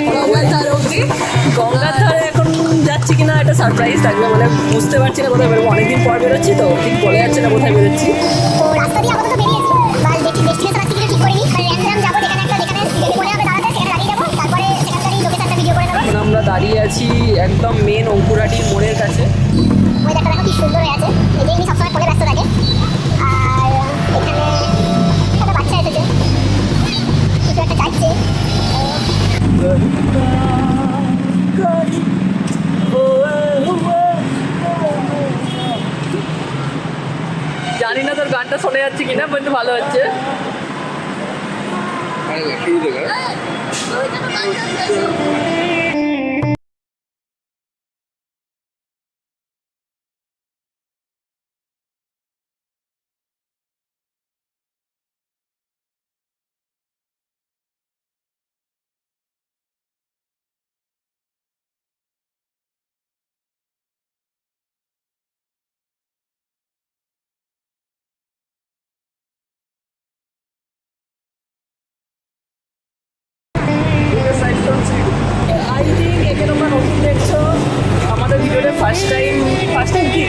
এখন গঙ্গার অবধি। গঙ্গার ধারে এখন যাচ্ছি কিনা একটা সারপ্রাইজ থাকবে, মানে বুঝতে পারছি না কোথায় বেরোবো, অনেকদিন পর বেরোচ্ছি তো ঠিক বলে যাচ্ছে না কোথায় বেরোচ্ছি। তো রাস্তা দিয়ে আপাতত বেরিয়েছি, বাস ডেস্টিনেশন আছে কিনা ঠিক করিনি, র্যান্ডম যাবো যেখানে মনে হবে দাঁড়াতে সেখানে দাঁড়িয়ে যাবো, তারপরে সেখানকারই লোকেশনটা ভিডিও করে দেবো। এখন আমরা দাঁড়িয়ে আছি একদম মেন অঙ্কুরহাটি মোড়ের কাছে। ওয়েদারটা দেখো কি সুন্দর হয়ে আছে, এই যে এমনি সবসময় ফোনে ব্যস্ত থাকে। আর এখানে একটা বাচ্চা এসেছে, কিছু একটা চাইছে। জানি না তোর গানটা শোনা যাচ্ছে কিনা, কিন্তু ভালো হচ্ছে। আই থিঙ্ক একে তোমরা নতুন দেখছো আমাদের ভিডিওতে ফার্স্ট টাইম কি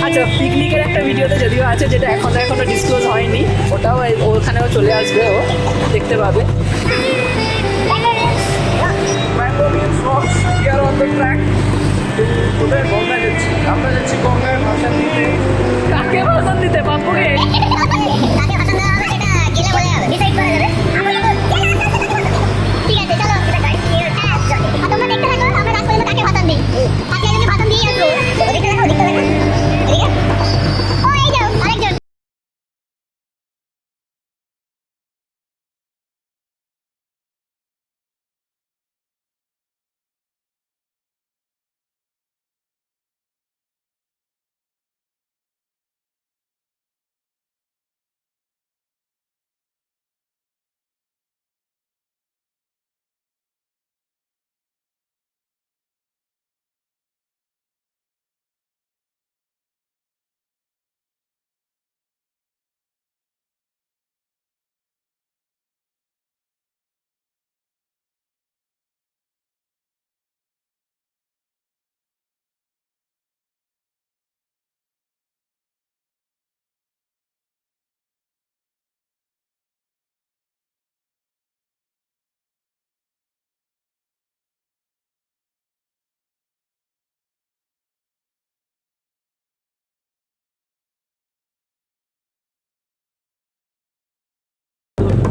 আচ্ছা পিকনিকের একটা ভিডিওতে যদিও আছে, যেটা এখনো ডিসক্লোজ হয়নি, ওটাও ওখানেও চলে আসবে, ও দেখতে পাবে। গঙ্গায় যাচ্ছি, আমরা যাচ্ছি গঙ্গায় ভাষণ দিতে। কাকে ভাষণ দিতে? বাপুকে? কাকে ভাষণ দেওয়া হবে সেটা গেলে বলে যাবে, ডিসাইড করা যাবে। ঠিক আছে চলো সেটা গাড়ি তোমরা দেখতে থাকো, আমরা রাস্তা পর্যন্ত কাকে ভাষণ দিই, কাকে একজনকে ভাষণ দিয়ে আসবো। দেখতে থাকো এদিকে। ও এই যাও আরেকজন।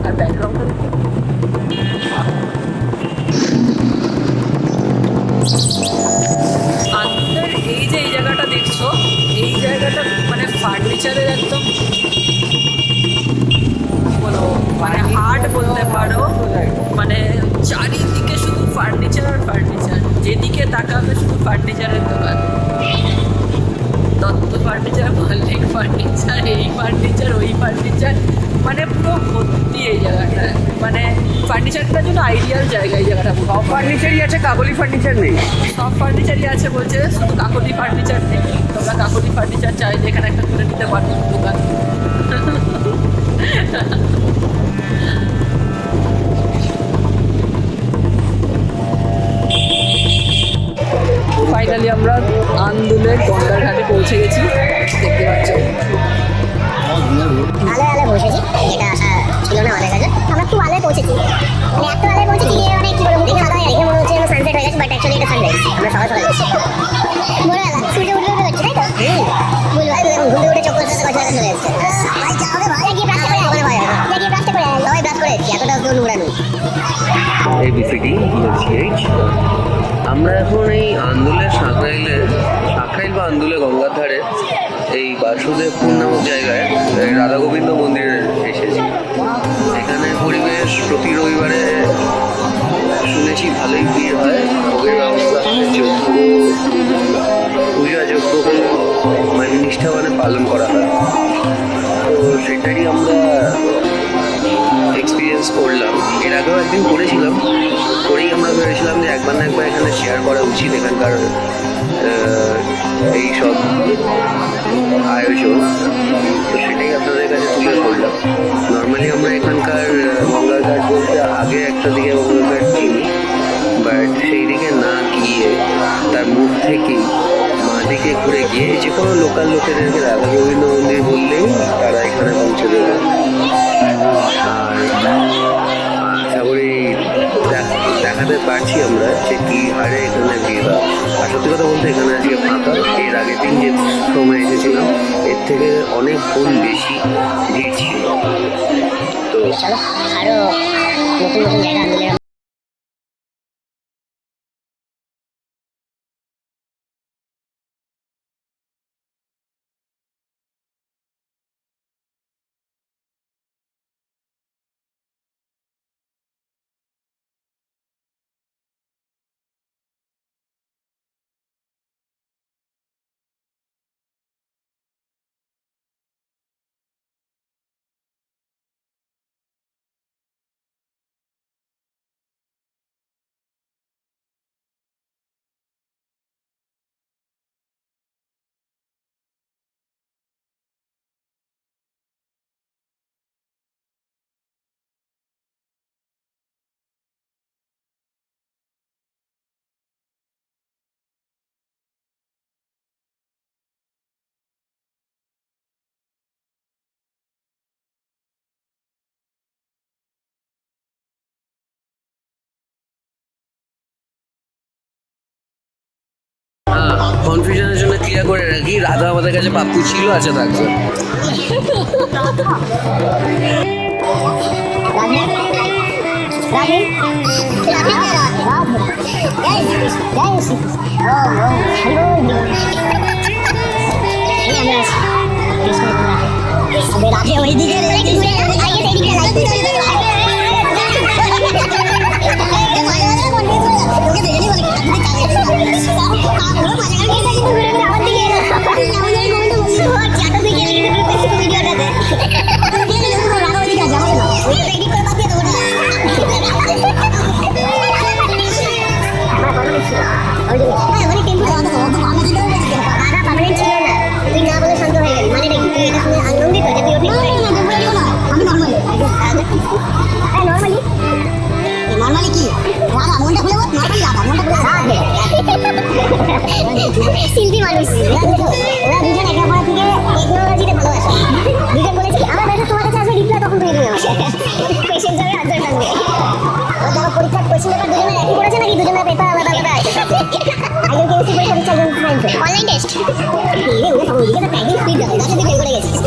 আর ব্যাকগ্রাউন্ডটা আমাদের এই যে এই জায়গাটা দেখছো, এই জায়গাটা মানে ফার্নিচারের একদম বলো মানে হাট বলতে পারো, মানে চারিদিকে শুধু ফার্নিচার আর ফার্নিচার, যেদিকে তাকাবে শুধু ফার্নিচারের দোকান। দত্ত ফার্নিচার, মল্লিক ফার্নিচার, এই ফার্নিচার ওই ফার্নিচার, মানে পুরো ভর্তি এই জায়গাটা। মানে ফার্নিচারটার জন্য আইডিয়াল জায়গা এই জায়গাটা। সব ফার্নিচারই আছে, কাবুলি ফার্নিচার নেই। সব ফার্নিচারই আছে বলছে, শুধু কাকতি ফার্নিচার নেই। তোমরা কাকতি ফার্নিচার চাইলে এখানে একটা তুলে নিতে পারো দোকান। ফাইনালি আমরা আন্দুলে গঙ্গার ঘাটে পৌঁছে গেছি, দেখতে পাচ্ছ। আলে আলে বসেছি, এটা আশা ছিল না আমাদের কাছে। আমরা খুব আলে পৌঁছেছি, মানে এত আলে পৌঁছেছি যে মানে কি বলবো, দেখে আলাদা দেখে মনে হচ্ছে সানসেট হয়ে গেছে, বাট অ্যাকচুয়ালি এটা সানরাইজ। আমরা সকাল সকাল যাচ্ছি, ভোরবেলা সূর্য উঠে যাচ্ছে, তাই তো? বলবো এখন ঘুম থেকে উঠে চক্কর সাথে কথা চলে যাচ্ছে। ভাই যাও রে ভাই, গিয়ে ব্রাশ করে আয়, ভাই গিয়ে ব্রাশ করে আয়। সবাই ব্রাশ করে এতটা তো নোংরা নই। ABCD EFGH। আমরা এখন এই আন্দুলের সাঁকরাইল বা আন্দুলে গঙ্গার ধারে এই বাসুদেবপুর নামক জায়গায় রাধা গোবিন্দ মন্দিরে এসেছি। এখানে পরিবেশ প্রতি রবিবারে শুনেছি ভালোই ভিড় হয়, ভোগের ব্যবস্থা হয়, যজ্ঞ পূজা যজ্ঞ মানে নিষ্ঠাবানে পালন করা হয়। তো সেটারই আমরা এক্সপিরিয়েন্স করলাম। এর আগেও একদিন করেছিলাম, করেই আমরা ভেবেছিলাম যে একবার না একবার এখানে শেয়ার করা উচিত এখানকার এই সব আয়োজন। তো সেটাই আপনাদের কাছে তুলে ধরলাম। নর্মালি আমরা এখানকার গঙ্গার ঘাট বলতে আগে একটা দিকে গঙ্গার ঘাট চিনি, সেই দিকে না গিয়ে তার মুখ থেকেই মাদিকে ঘুরে গিয়ে যে কোনো লোকাল লোকেদেরকে রাধা গোবিন্দ মন্দির বললেই তারা এখানে পৌঁছে দেবে। আর আশা করি দেখাতে পারছি আমরা যে কী হারে এখানে ভিড় হয়। আর সত্যি কথা বলতে এখানে আজকে ফাঁকা, এর আগের দিন যে সময় এসেছিলাম এর থেকে অনেক গুণ বেশি ভিড় ছিল। তো চলো আরো নতুন নতুন জায়গা আন্দোলন। কনফিউশনের জন্য ক্লিয়ার করে রাখি, রাধা আমাদের কাছে পাপ্পু ছিল, আছে থাকবে। রাধে ওইদিকে শিল্পী মানুষ ওরা দুজন একেবারে থেকে টেকনোলজিতে ভালোবাসে। দুজন বলেছে আমার ব্যাপারে তোমার কাছে আসবে রিপ্লাই তখন তুমি দিবে কোয়েশ্চেন যাবে আনসার থাকবে। ও তারা পরীক্ষার কোয়েশ্চেন পেপার দুজনে একই করেছে নাকি দুজনের পেপার আলাদা আলাদা আছে? একজন কেমিস্ট্রি পরীক্ষা দিচ্ছে, একজন সায়েন্স। অনলাইন টেস্ট এই ওরা সব ওইদিকে তো প্যাকিং স্পিড দেয়, তাতে তুই ফেল করে গেছিস।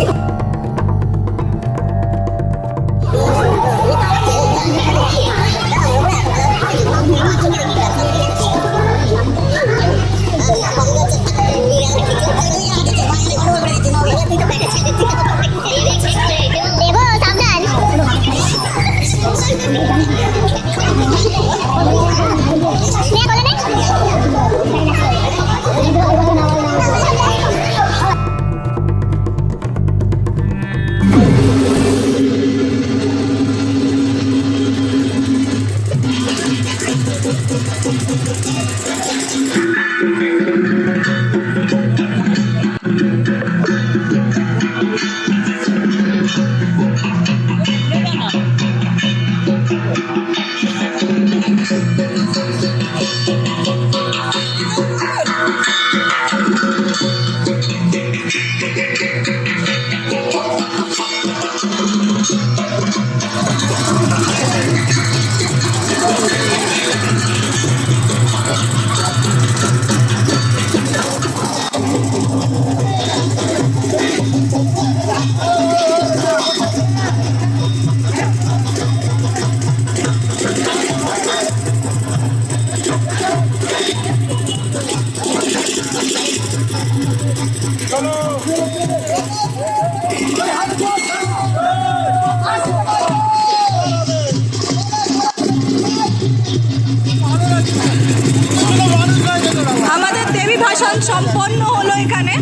আমাদের দেবী ভাষণ সম্পন্ন হলো এখানে।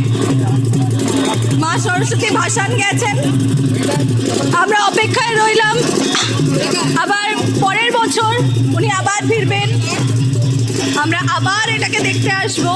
মা সরস্বতী ভাষণ গেছেন, আমরা অপেক্ষায় রইলাম আবার পরের বছর উনি আবার ফিরবেন, আমরা আবার এটাকে দেখতে আসবো।